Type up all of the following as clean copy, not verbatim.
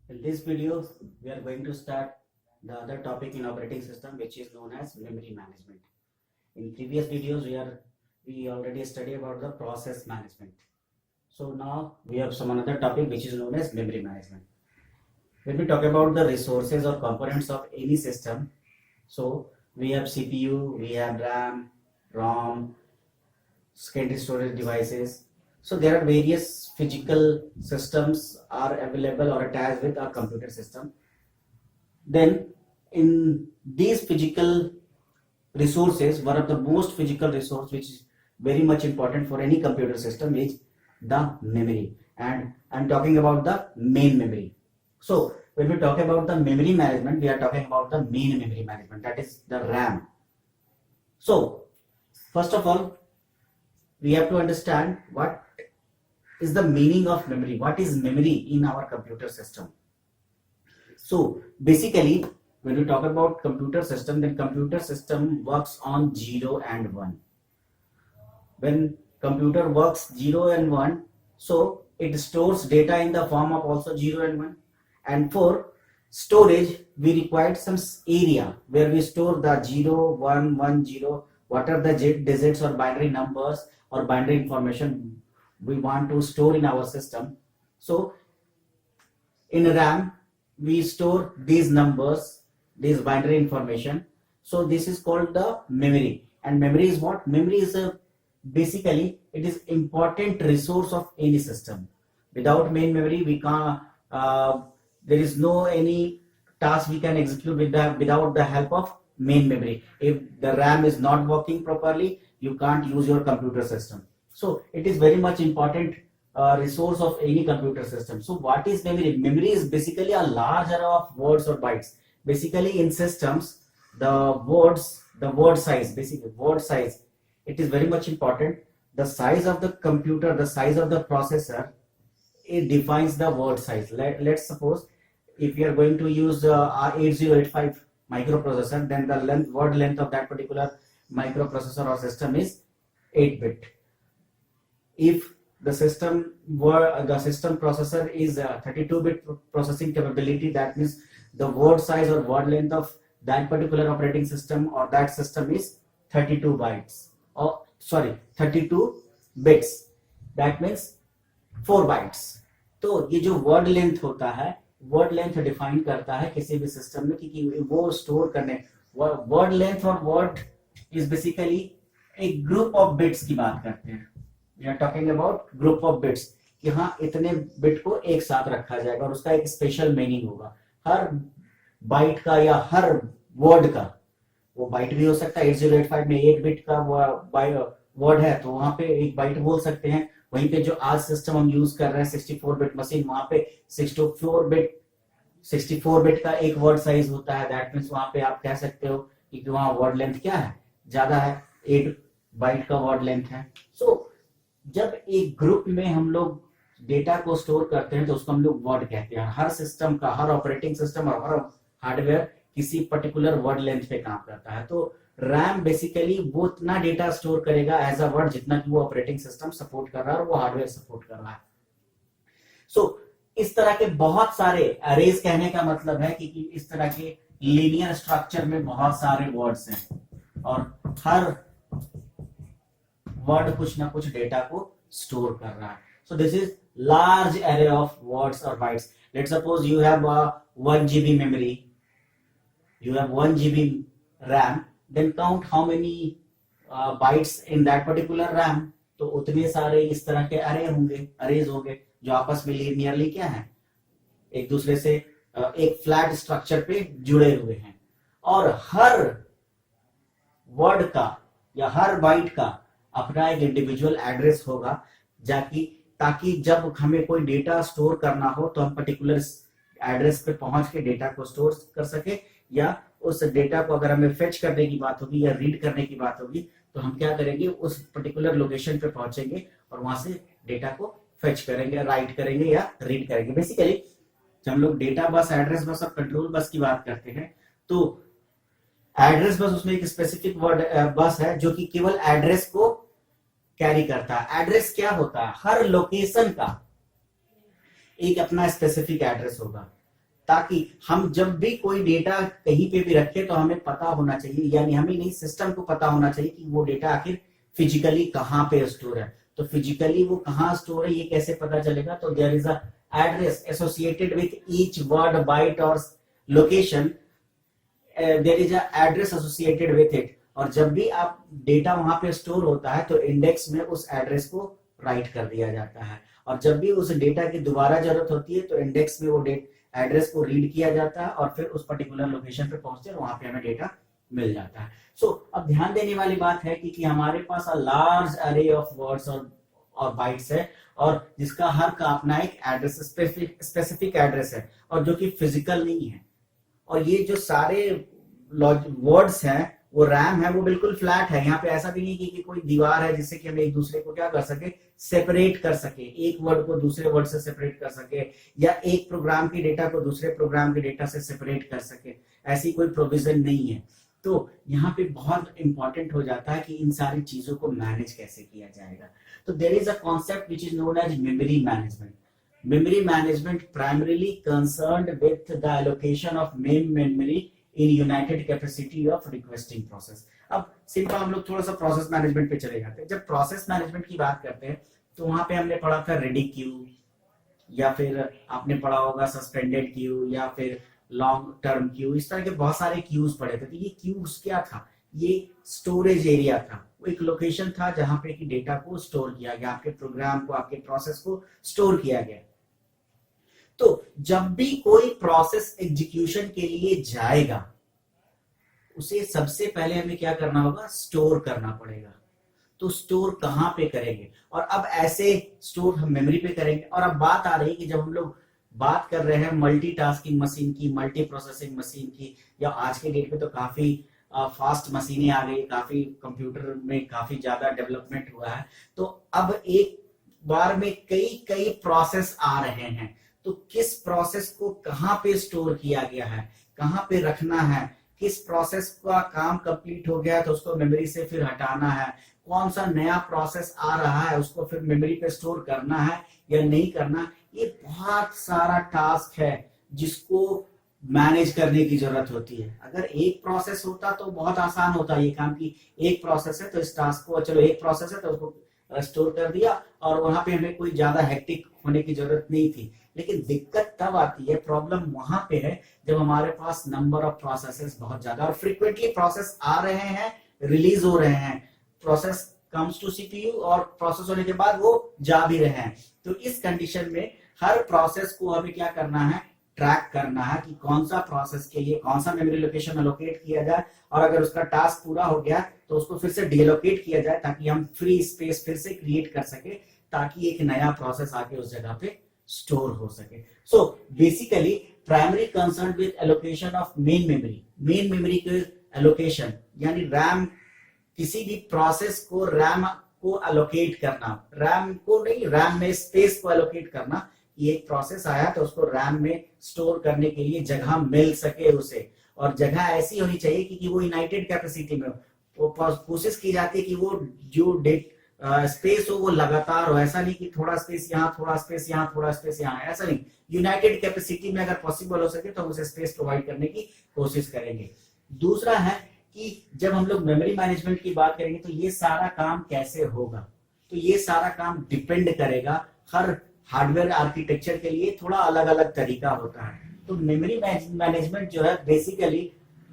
In this video, we are going to start the other topic in operating system, which is known as memory management. In previous videos, we already studied about the process management. So now we have some another topic which is known as memory management. When we talk about the resources or components of any system, so we have CPU, we have RAM, ROM, secondary storage devices. So there are various physical systems are available or attached with a computer system. Then in these physical resources, one of the most physical resource which is very much important for any computer system is the memory, and I'm talking about the main memory. So when we talk about the memory management, we are talking about the main memory management, that is the RAM. So first of all, we have to understand what is the meaning of memory, what is memory in our computer system. So basically, when we talk about computer system, then computer system works on 0 and 1. When computer works 0 and 1, so it stores data in the form of also 0 and 1. And for storage, we required some area where we store the 0, 1, 1, 0, what are the digits or binary numbers or binary information we want to store in our system. So in RAM, we store these numbers, these binary information. So this is called the memory. And memory is what? Memory is basically it is important resource of any system. Without main memory, we can't. There is no any task we can execute without the help of main memory. If the RAM is not working properly, you can't use your computer system. So it is very much important resource of any computer system. So what is memory? Memory is basically a large array of words or bytes. Basically in systems, the word size, basically word size, it is very much important. The size of the computer, the size of the processor, it defines the word size. Let's suppose if we are going to use 8085 microprocessor, then the word length of that particular microprocessor or system is 8-bit. If the system processor is 32-bit processing capability, that means the word size or word length of that particular operating system or that system is 32 bytes, or sorry 32 bits, that means 4 bytes. तो ये जो word length होता है, word length define करता है किसी भी system में कि वो स्टोर करने, वर्ड लेंथ और वर्ड इज बेसिकली एक ग्रुप ऑफ बिट्स की बात करते हैं. We are talking about group of bits कि हाँ इतने बिट को एक साथ रखा जाएगा और उसका एक स्पेशल मीनिंग होगा. हर बाइट का या हर वर्ड का, वो बाइट भी हो सकता है, 8085 में 1 बिट का वर्ड है तो वहां पे 1 बाइट बोल सकते हैं. वहीं पे जो आज सिस्टम हम यूज कर रहे हैं 64 बिट मशीन, वहां पे 64 बिट का एक वर्ड साइज होता है. दैट मींस वहां पे आप कह सकते हो कि वहां वर्ड लेंथ क्या है, ज्यादा है, 8 बाइट का वर्ड लेंथ है. सो जब एक ग्रुप में हम लोग डेटा को स्टोर करते हैं तो उसको हम लोग वर्ड कहते हैं. हर सिस्टम का, हर ऑपरेटिंग सिस्टम और हर हार्डवेयर किसी पर्टिकुलर वर्ड लेंथ पे काम करता है. तो रैम बेसिकली वो इतना डेटा स्टोर करेगा एज अ वर्ड जितना कि वो ऑपरेटिंग सिस्टम सपोर्ट कर रहा है और वो हार्डवेयर सपोर्ट कर रहा है. सो इस तरह के बहुत सारे अरेज, कहने का मतलब है कि इस तरह के लीनियर स्ट्रक्चर में बहुत सारे वर्ड्स हैं और हर वर्ड कुछ ना कुछ डेटा को स्टोर कर रहा है. So this is large array of words or bytes. Let's suppose you have a 1 GB memory, you have 1 GB RAM, then count how many bytes in that particular RAM. तो उतने सारे इस तरह के अरेज होंगे जो आपस में लीनियरली क्या है, एक दूसरे से एक फ्लैट स्ट्रक्चर पे जुड़े हुए हैं. और हर वर्ड का या हर बाइट का अपना एक इंडिविजुअल एड्रेस होगा, ताकि जब हमें कोई डेटा स्टोर करना हो तो हम पर्टिकुलर एड्रेस पे पहुंच के डेटा को स्टोर कर सके, या उस डेटा को अगर हमें फेच करने की बात होगी या रीड करने की बात होगी तो हम क्या करेंगे, उस पर्टिकुलर लोकेशन पे पहुंचेंगे और वहां से डेटा को फेच करेंगे, राइट करेंगे या रीड करेंगे. बेसिकली जब हम लोग डेटा बस, एड्रेस बस और कंट्रोल बस की बात करते हैं तो एड्रेस बस उसमें एक स्पेसिफिक वर्ड बस है जो कि केवल एड्रेस को कैरी करता है. एड्रेस क्या होता है, हर लोकेशन का एक अपना स्पेसिफिक एड्रेस होगा. ताकि हम जब भी कोई डेटा कहीं पे भी रखे तो हमें पता होना चाहिए, यानी हमें नहीं सिस्टम को पता होना चाहिए कि वो डेटा आखिर फिजिकली कहाँ पे स्टोर है। तो फिजिकली वो कहाँ स्टोर है ये कैसे पता चलेगा? तो there is a address associated with each word byte और location, there is a address associated with it. और जब भी आप डेटा वहां पे स्टोर होता है तो इंडेक्स में उस एड्रेस को राइट कर दिया जाता है, और जब भी उस डेटा की दोबारा जरूरत होती है तो इंडेक्स में वो एड्रेस को रीड किया जाता है और फिर उस पर्टिकुलर लोकेशन पे पहुंचते हैं, वहां पे हमें डेटा मिल जाता है। सो अब ध्यान देने वाली बात है कि हमारे पास अ लार्ज अरे ऑफ वर्ड्स और बाइट्स है, और जिसका हर का अपना एक एड्रेस स्पेसिफिक एड्रेस है, और जो कि फिजिकल नहीं है। और ये जो सारे वर्ड्स हैं वो रैम है वो बिल्कुल फ्लैट है, यहाँ पे ऐसा भी नहीं कि कोई दीवार है जिससे कि हम एक दूसरे को क्या कर सके, सेपरेट कर सके, एक वर्ड को दूसरे वर्ड से सेपरेट कर सके, या एक प्रोग्राम की डेटा को दूसरे प्रोग्राम के डेटा से सेपरेट कर सके, ऐसी कोई प्रोविजन नहीं है। तो यहाँ पे बहुत इंपॉर्टेंट हो जाता है कि इन सारी चीजों को मैनेज कैसे किया जाएगा। तो there is a concept which is known as memory management. Memory management primarily concerned with the allocation of main memory in united capacity of requesting process। अब सिंपल हम लोग थोड़ा सा प्रोसेस मैनेजमेंट पे चले जाते हैं। जब प्रोसेस मैनेजमेंट की बात करते हैं तो वहां पे हमने पढ़ा था रेडी क्यू, या फिर आपने पढ़ा होगा सस्पेंडेड क्यू, या फिर लॉन्ग टर्म क्यू, इस तरह के बहुत सारे क्यूज पढ़े थे। तो ये क्यूज क्या था? ये स्टोरेज एरिया था, वो एक लोकेशन था जहां पे कि डेटा को स्टोर किया गया, आपके प्रोग्राम को, आपके प्रोसेस को स्टोर किया गया। तो जब भी कोई प्रोसेस एग्जीक्यूशन के लिए जाएगा उसे सबसे पहले हमें क्या करना होगा? स्टोर करना पड़ेगा। तो स्टोर कहां पे करेंगे? और अब ऐसे स्टोर हम मेमोरी पे करेंगे। और अब बात आ रही है कि जब हम लोग बात कर रहे हैं मल्टीटास्किंग मशीन की, मल्टी प्रोसेसिंग मशीन की, या आज के डेट में तो काफी फास्ट मशीनें आ गई, काफी कंप्यूटर में काफी ज्यादा डेवलपमेंट हुआ है। तो अब एक बार में कई कई प्रोसेस आ रहे हैं, तो किस प्रोसेस को कहां पे स्टोर किया गया है, कहां पे रखना है, किस प्रोसेस का काम कंप्लीट हो गया तो उसको मेमोरी से फिर हटाना है, कौन सा नया प्रोसेस आ रहा है उसको फिर मेमोरी पे स्टोर करना है या नहीं करना, ये बहुत सारा टास्क है जिसको मैनेज करने की जरूरत होती है। अगर एक प्रोसेस होता तो बहुत आसान होता ये काम कि एक प्रोसेस है तो इस टास्क को, चलो एक प्रोसेस है तो उसको स्टोर कर दिया और वहां पे हमें कोई ज्यादा हेक्टिक होने की जरूरत नहीं थी। लेकिन दिक्कत तब आती है, प्रॉब्लम वहां पे है जब हमारे पास नंबर ऑफ प्रोसेसेस बहुत ज्यादा और फ्रीक्वेंटली प्रोसेस आ रहे हैं, रिलीज हो रहे हैं, प्रोसेस कम्स टू सीपीयू और प्रोसेस होने के बाद वो जा भी रहे हैं। तो इस कंडीशन में हर प्रोसेस को हमें क्या करना है? ट्रैक करना है कि कौन सा प्रोसेस के लिए कौन सा मेमोरी लोकेशन एलोकेट किया जाए, और अगर उसका टास्क पूरा हो गया तो उसको फिर से डीएलोकेट किया जाए ताकि हम फ्री स्पेस फिर से क्रिएट कर सके, ताकि एक नया प्रोसेस आके उस जगह पे स्टोर हो सके। So basically primary concern with allocation of main memory, main memory के एलोकेशन यानी रैम, किसी भी प्रोसेस को रैम को एलोकेट करना, रैम को नहीं, रैम में स्पेस को एलोकेट करना। ये एक प्रोसेस आया तो उसको रैम में स्टोर करने के लिए जगह मिल सके उसे, और जगह ऐसी होनी चाहिए कि वो यूनाइटेड कैपेसिटी में हो। कोशिश की जाती है कि वो जो डेट स्पेस हो वो लगातार हो, ऐसा नहीं कि थोड़ा स्पेस यहाँ, थोड़ा स्पेस यहाँ, थोड़ा स्पेस यहाँ, ऐसा नहीं। यूनाइटेड कैपेसिटी में अगर पॉसिबल हो सके तो उसे स्पेस प्रोवाइड करने की कोशिश करेंगे। दूसरा है कि जब हम लोग मेमोरी मैनेजमेंट की बात करेंगे तो ये सारा काम कैसे होगा? तो ये सारा काम डिपेंड करेगा, हर हार्डवेयर आर्किटेक्चर के लिए थोड़ा अलग अलग तरीका होता है। तो मेमोरी मैनेजमेंट जो है बेसिकली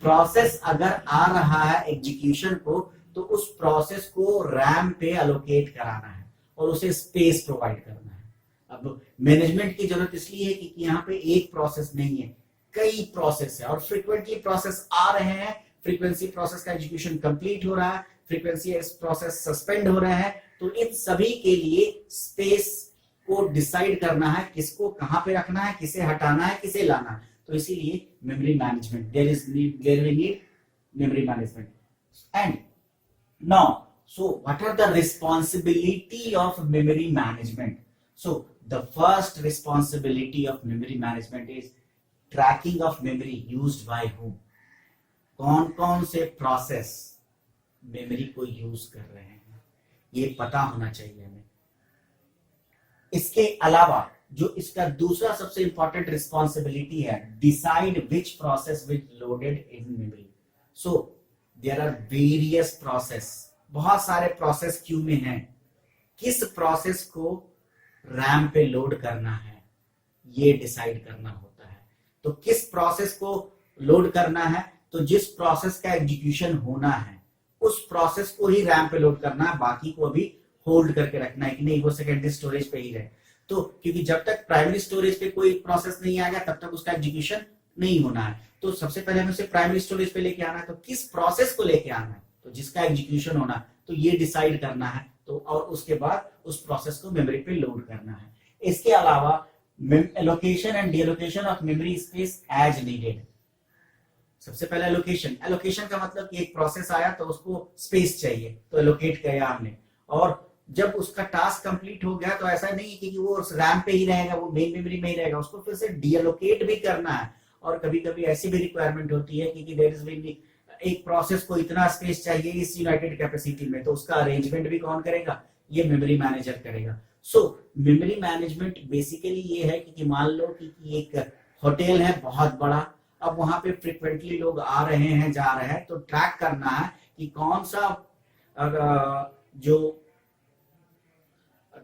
प्रोसेस अगर आ रहा है एग्जीक्यूशन को तो उस प्रोसेस को रैम पे अलोकेट कराना है और उसे स्पेस प्रोवाइड करना है। अब मैनेजमेंट की जरूरत इसलिए है कि यहाँ पे एक प्रोसेस नहीं है, कई प्रोसेस है और फ्रीक्वेंटली प्रोसेस आ रहे हैं। फ्रीक्वेंसी प्रोसेस का एग्जीक्यूशन कंप्लीट हो रहा है, फ्रीक्वेंसी प्रोसेस सस्पेंड हो रहे हैं। तो इन सभी के लिए स्पेस को डिसाइड करना है, किसको कहां पे रखना है, किसे हटाना है, किसे लाना है। तो इसीलिए memory management, there we need memory management. And now so what are the responsibility of memory management? So the first responsibility of memory management is tracking of memory used by whom, कौन कौन से process memory को use कर रहे हैं ये पता होना चाहिए हमें। इसके अलावा जो इसका दूसरा सबसे इंपॉर्टेंट रिस्पॉन्सिबिलिटी है, decide which process will loaded in memory. So there are various process, बहुत सारे प्रोसेस क्यू में हैं, किस प्रोसेस को रैम पे लोड करना है ये डिसाइड करना होता है। तो किस प्रोसेस को लोड करना है, तो जिस प्रोसेस का एग्जीक्यूशन होना है उस प्रोसेस को ही रैम पे लोड करना है, बाकी को अभी होल्ड करके रखना है कि नहीं वो सेकेंडरी स्टोरेज पे ही रहे। तो क्योंकि जब तक प्राइमरी स्टोरेज पे कोई प्रोसेस नहीं आएगा तब तक उसका एग्जीक्यूशन नहीं होना है। तो सबसे पहले हमें उसे प्राइमरी स्टोरेज पे लेके आना है, तो किस प्रोसेस को लेके आना है, तो जिसका एग्जीक्यूशन होना, तो ये डिसाइड करना है। तो और उसके बाद उस प्रोसेस को मेमोरी पे लोड करना है। इसके अलावा allocation and deallocation of memory space as needed. सबसे पहले एलोकेशन का मतलब कि एक प्रोसेस आया तो उसको स्पेस चाहिए तो एलोकेट किया हमने, और जब उसका टास्क कंप्लीट हो गया तो ऐसा नहीं है कि वो रैम पे ही रहेगा, वो मेन मेमोरी में ही रहेगा, उसको फिर से डीएलोकेट भी करना है। और कभी कभी ऐसी भी रिक्वायरमेंट होती है कि देयर इज एक प्रोसेस को इतना स्पेस चाहिए इस यूनाइटेड कैपेसिटी में, तो उसका अरेंजमेंट भी कौन करेगा, ये मेमोरी मैनेजर करेगा। सो मेमोरी मैनेजमेंट बेसिकली ये है कि मान लो कि एक होटल है बहुत बड़ा, अब वहां पे फ्रिक्वेंटली लोग आ रहे हैं जा रहे हैं, तो ट्रैक करना है कि कौन सा जो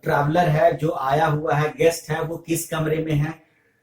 ट्रैवलर है, जो आया हुआ है गेस्ट है, वो किस कमरे में है,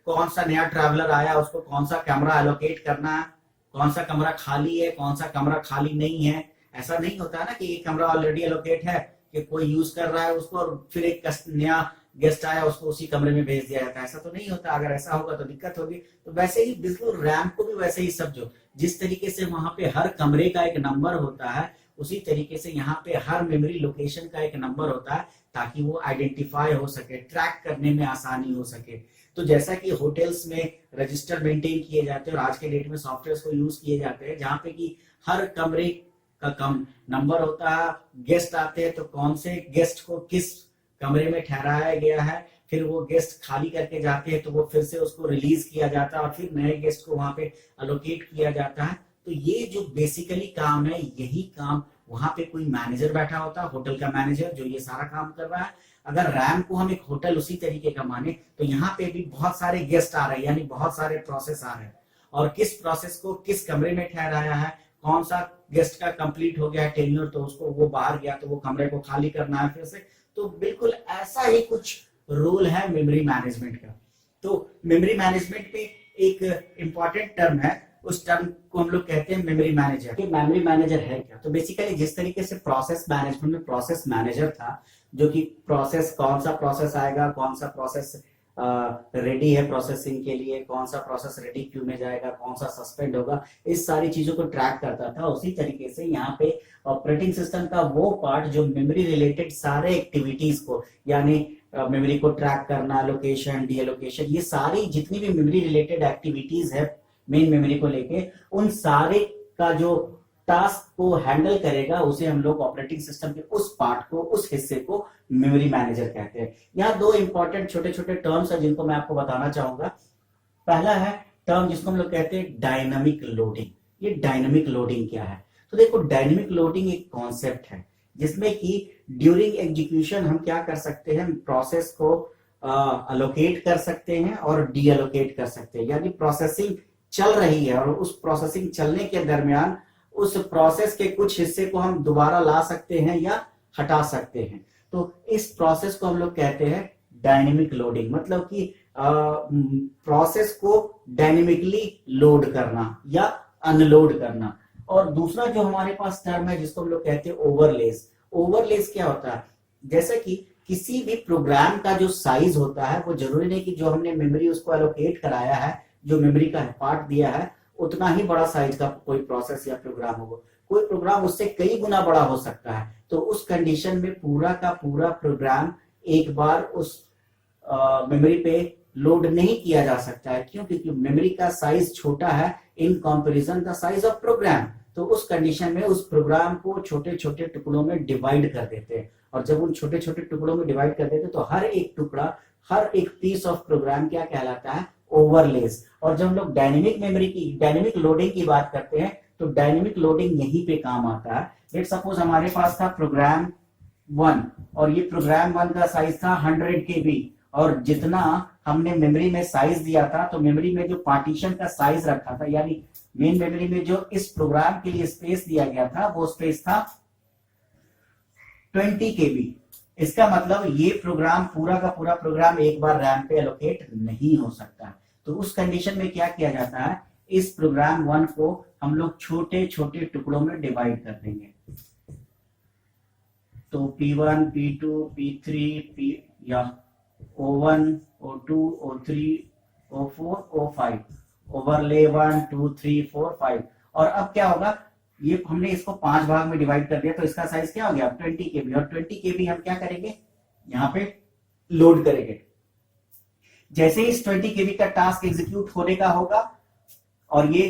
कौन सा नया ट्रैवलर आया उसको कौन सा कमरा एलोकेट करना है, कौन सा कमरा खाली है, कौन सा कमरा खाली नहीं है। ऐसा नहीं होता है ना कि एक कमरा ऑलरेडी एलोकेट है कि कोई यूज कर रहा है उसको और फिर एक नया गेस्ट आया उसको उसी कमरे में भेज दिया जाता है, ऐसा तो नहीं होता। अगर ऐसा होगा तो दिक्कत होगी। तो वैसे ही बिल्कुल रैम को भी वैसे ही समझो, जिस तरीके से वहां पे हर कमरे का एक नंबर होता है उसी तरीके से यहाँ पे हर मेमोरी लोकेशन का एक नंबर होता है, ताकि वो आइडेंटिफाई हो सके, ट्रैक करने में आसानी हो सके। तो जैसा कि होटल्स में रजिस्टर मेंटेन किए जाते हैं और आज के डेट में सॉफ्टवेयर को यूज किए जाते हैं, जहाँ पे कि हर कमरे का कम नंबर होता है, गेस्ट आते हैं तो कौन से गेस्ट को किस कमरे में ठहराया गया है, फिर वो गेस्ट खाली करके जाते हैं तो वो फिर से उसको रिलीज किया जाता है और फिर नए गेस्ट को वहां पे अलोकेट किया जाता है। तो ये जो बेसिकली काम है, यही काम वहां पे कोई मैनेजर बैठा होता है, होटल का मैनेजर, जो ये सारा काम कर रहा है। अगर रैम को हम एक होटल उसी तरीके का माने तो यहाँ पे भी बहुत सारे गेस्ट आ रहे हैं, यानी बहुत सारे प्रोसेस आ रहे हैं, और किस प्रोसेस को किस कमरे में ठहराया है, कौन सा गेस्ट का कंप्लीट हो गया है टेन्योर तो उसको वो बाहर गया तो वो कमरे को खाली करना है फिर से। तो बिल्कुल ऐसा ही कुछ रोल है मेमोरी मैनेजमेंट का। तो मेमोरी मैनेजमेंट में एक इंपॉर्टेंट टर्म है, उस टर्म को हम लोग कहते हैं मेमोरी मैनेजर। कि मेमोरी मैनेजर है क्या, तो बेसिकली जिस तरीके से प्रोसेस मैनेजमेंट में प्रोसेस मैनेजर था, जो कि प्रोसेस कौन सा प्रोसेस आएगा, कौन सा प्रोसेस रेडी है प्रोसेसिंग के लिए, कौन सा प्रोसेस रेडी क्यू में जाएगा, कौन सा सस्पेंड होगा, इस सारी चीजों को ट्रैक करता था। उसी तरीके से यहाँ पे ऑपरेटिंग सिस्टम का वो पार्ट जो मेमोरी रिलेटेड सारे एक्टिविटीज को, यानी मेमोरी को ट्रैक करना, लोकेशन, डीलोकेशन, ये सारी जितनी भी मेमोरी रिलेटेड एक्टिविटीज है मेन मेमोरी को लेके, उन सारे का जो टास्क को हैंडल करेगा उसे हम लोग ऑपरेटिंग सिस्टम के उस पार्ट को, उस हिस्से को मेमोरी मैनेजर कहते हैं। यहाँ दो इंपॉर्टेंट छोटे छोटे टर्म्स है जिनको मैं आपको बताना चाहूंगा। पहला है टर्म जिसको हम लोग कहते हैं डायनामिक लोडिंग। ये डायनामिक लोडिंग क्या है, तो देखो डायनामिक लोडिंग एक कॉन्सेप्ट है जिसमें कि ड्यूरिंग एग्जीक्यूशन हम क्या कर सकते हैं, प्रोसेस को अलोकेट कर सकते हैं और डी अलोकेट कर सकते हैं। यानी प्रोसेसिंग चल रही है और उस प्रोसेसिंग चलने के दरमियान उस प्रोसेस के कुछ हिस्से को हम दोबारा ला सकते हैं या हटा सकते हैं। तो इस प्रोसेस को हम लोग कहते हैं डायनेमिक लोडिंग, मतलब कि प्रोसेस को डायनेमिकली लोड करना या अनलोड करना। और दूसरा जो हमारे पास टर्म है जिसको हम लोग कहते हैं ओवरलेस। ओवरलेस क्या होता है, जैसे कि किसी भी प्रोग्राम का जो साइज होता है वो जरूरी नहीं कि जो हमने मेमोरी उसको एलोकेट कराया है, जो मेमोरी का पार्ट दिया है उतना ही बड़ा साइज का कोई प्रोसेस या प्रोग्राम होगा। कोई प्रोग्राम उससे कई गुना बड़ा हो सकता है। तो उस कंडीशन में पूरा का पूरा प्रोग्राम एक बार उस मेमोरी पे लोड नहीं किया जा सकता है। क्यों? क्योंकि मेमोरी का साइज छोटा है in comparison the size of program. तो उस कंडीशन में उस प्रोग्राम को छोटे छोटे टुकड़ों में डिवाइड कर देते हैं, और जब उन छोटे छोटे टुकड़ों में डिवाइड कर देते हैं तो हर एक टुकड़ा, हर एक पीस ऑफ प्रोग्राम क्या कहलाता है, ओवरलेस। और जब हम लोग डायनेमिक मेमोरी की, डायनेमिक लोडिंग की बात करते हैं तो डायनेमिक लोडिंग यहीं पे काम आता है। लेट सपोज हमारे पास था प्रोग्राम 1 और ये प्रोग्राम 1 का साइज था 100 KB और जितना हमने मेमोरी में साइज दिया था, तो मेमोरी में जो पार्टीशन का साइज रखा था, यानी मेन मेमोरी में जो इस प्रोग्राम के लिए स्पेस दिया गया था, वो स्पेस था 20 केबी। इसका मतलब ये प्रोग्राम पूरा का पूरा प्रोग्राम एक बार रैम पे एलोकेट नहीं हो सकता। तो उस कंडीशन में क्या किया जाता है, इस प्रोग्राम 1 को हम लोग छोटे छोटे टुकड़ों में डिवाइड कर देंगे। तो P1, P2, P3, P या O1, O2, O3, O4, O5, overlay 1 2 3 4 5। और अब क्या होगा, ये हमने इसको 5 भाग में डिवाइड कर दिया, तो इसका साइज क्या हो गया 20 केबी। और 20 केबी हम क्या करेंगे, यहाँ पे लोड करेंगे। जैसे इस 20 केबी का टास्क एग्जीक्यूट होने का होगा और ये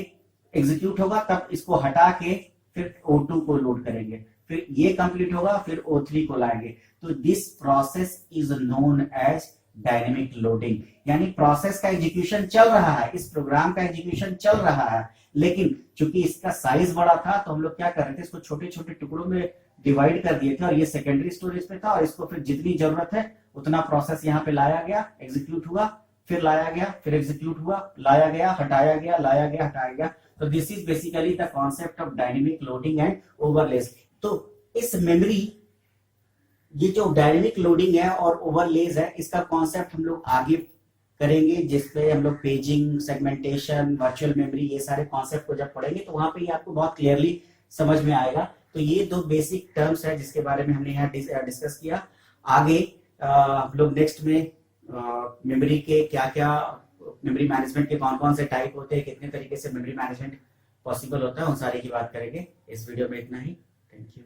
एग्जीक्यूट होगा, तब इसको हटा के फिर O2 को लोड करेंगे, फिर ये कंप्लीट होगा, फिर O3 को लाएंगे। तो this process is known as dynamic loading. यानी प्रोसेस का एग्जीक्यूशन चल रहा है, इस प्रोग्राम का एग्जीक्यूशन चल रहा है, लेकिन चूंकि इसका साइज बड़ा था, तो हम लोग क्या कर रहे थे, इसको छोटे छोटे टुकड़ों में डिवाइड कर दिए थे, और ये सेकेंडरी स्टोरेज पे था, और इसको फिर जितनी जरूरत है उतना प्रोसेस यहाँ पे लाया गया, एग्जीक्यूट हुआ, फिर लाया गया, फिर एग्जीक्यूट हुआ, लाया गया, हटाया गया, लाया गया, हटाया गया। तो this is basically the concept of dynamic loading and overlays. तो इस मेमोरी, ये जो डायनेमिक लोडिंग है और ओवरलेज है, इसका कॉन्सेप्ट हम लोग आगे करेंगे, जिसपे हम लोग पेजिंग, सेगमेंटेशन, वर्चुअल मेमोरी, ये सारे कॉन्सेप्ट को जब पढ़ेंगे तो वहां पे ये आपको बहुत क्लियरली समझ में आएगा। तो ये दो बेसिक टर्म्स है जिसके बारे में हमने यहाँ डिस्कस किया। आगे हम लोग नेक्स्ट में मेमोरी के क्या क्या, मेमोरी मैनेजमेंट के कौन कौन से टाइप होते हैं, कितने तरीके से मेमोरी मैनेजमेंट पॉसिबल होता है, उन सारे की बात करेंगे। इस वीडियो में इतना ही। Thank you.